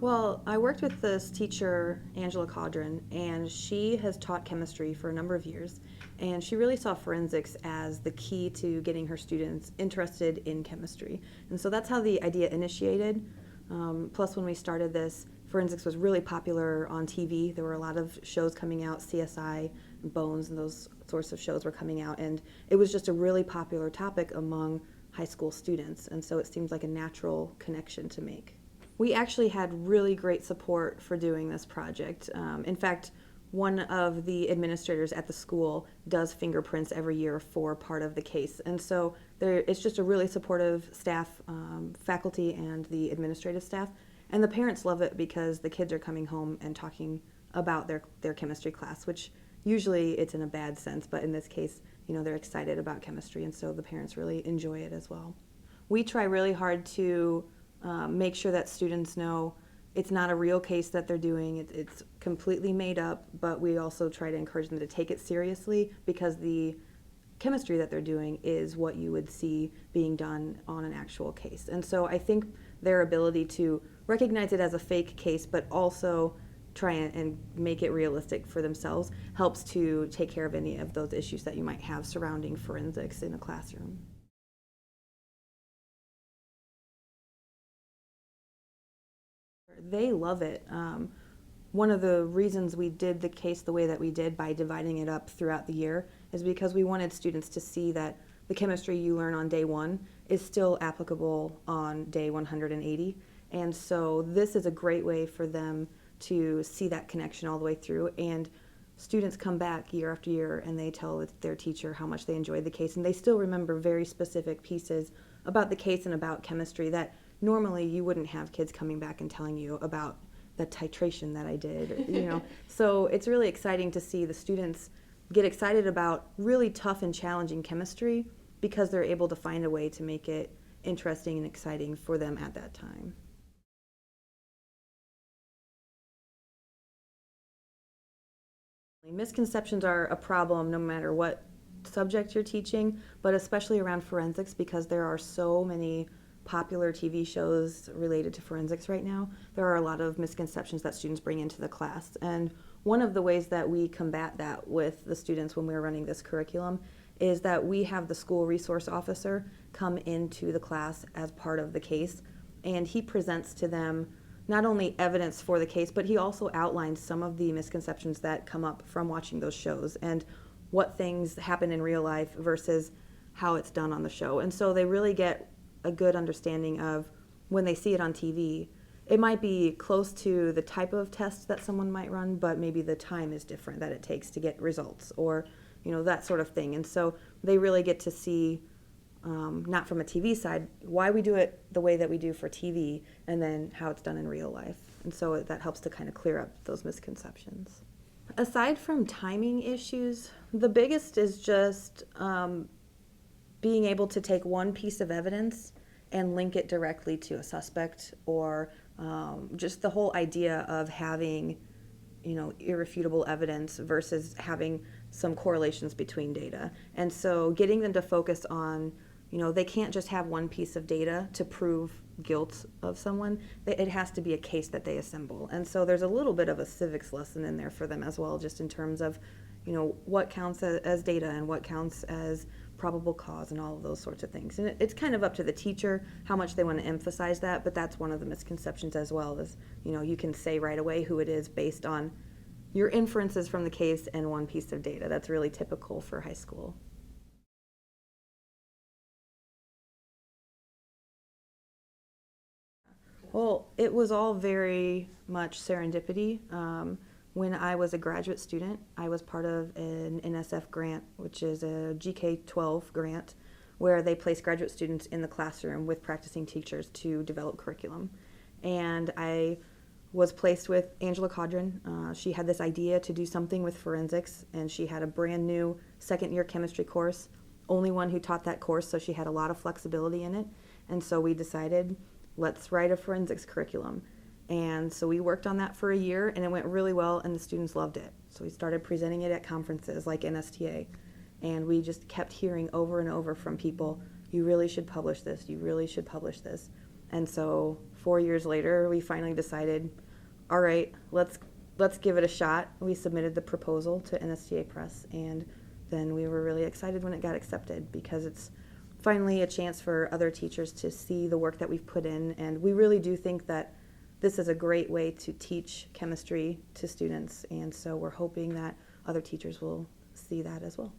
Well, I worked with this teacher, Angela Caudron, and she has taught chemistry for a number of years. And she really saw forensics as the key to getting her students interested in chemistry. And so that's how the idea initiated. Plus, when we started this, forensics was really popular on TV. There were a lot of shows coming out, CSI, and Bones, and those sorts of shows were coming out. And it was just a really popular topic among high school students. And so it seems like a natural connection to make. We actually had really great support for doing this project. In fact, one of the administrators at the school does fingerprints every year for part of the case. And so it's just a really supportive staff, faculty and the administrative staff. And the parents love it because the kids are coming home and talking about their chemistry class, which usually it's in a bad sense, but in this case, they're excited about chemistry, and so the parents really enjoy it as well. We try really hard to make sure that students know it's not a real case that they're doing. It's completely made up, but we also try to encourage them to take it seriously because the chemistry that they're doing is what you would see being done on an actual case. And so I think their ability to recognize it as a fake case, but also try and make it realistic for themselves helps to take care of any of those issues that you might have surrounding forensics in a classroom. They love it. One of the reasons we did the case the way that we did by dividing it up throughout the year is because we wanted students to see that the chemistry you learn on day one is still applicable on day 180. And so this is a great way for them to see that connection all the way through. And students come back year after year and they tell their teacher how much they enjoyed the case, and they still remember very specific pieces about the case and about chemistry that normally you wouldn't have kids coming back and telling you about the titration that I did, So it's really exciting to see the students get excited about really tough and challenging chemistry because they're able to find a way to make it interesting and exciting for them at that time. Misconceptions are a problem no matter what subject you're teaching, but especially around forensics because there are so many popular TV shows related to forensics right now. There are a lot of misconceptions that students bring into the class. And one of the ways that we combat that with the students when we're running this curriculum is that we have the school resource officer come into the class as part of the case, and he presents to them not only evidence for the case, but he also outlines some of the misconceptions that come up from watching those shows and what things happen in real life versus how it's done on the show. And so they really get a good understanding of when they see it on TV. It might be close to the type of test that someone might run, but maybe the time is different that it takes to get results or that sort of thing. And so they really get to see not from a TV side, why we do it the way that we do for TV, and then how it's done in real life. And so that helps to kind of clear up those misconceptions. Aside from timing issues, the biggest is just being able to take one piece of evidence and link it directly to a suspect, or just the whole idea of having irrefutable evidence versus having some correlations between data. And so getting them to focus on they can't just have one piece of data to prove guilt of someone. It has to be a case that they assemble. And so there's a little bit of a civics lesson in there for them as well, just in terms of, what counts as data and what counts as probable cause and all of those sorts of things. And it's kind of up to the teacher how much they want to emphasize that, but that's one of the misconceptions as well, is, you can say right away who it is based on your inferences from the case and one piece of data. That's really typical for high school. Well, it was all very much serendipity. When I was a graduate student, I was part of an NSF grant, which is a GK-12 grant, where they place graduate students in the classroom with practicing teachers to develop curriculum. And I was placed with Angela Caudron. She had this idea to do something with forensics, and she had a brand new second-year chemistry course, only one who taught that course, so she had a lot of flexibility in it. And so we decided, let's write a forensics curriculum. And so we worked on that for a year, and it went really well, and the students loved it. So we started presenting it at conferences like NSTA, and we just kept hearing over and over from people, you really should publish this, you really should publish this. And so 4 years later, we finally decided, all right, let's give it a shot. We submitted the proposal to NSTA Press, and then we were really excited when it got accepted, because it's finally a chance for other teachers to see the work that we've put in. And we really do think that this is a great way to teach chemistry to students, and so we're hoping that other teachers will see that as well.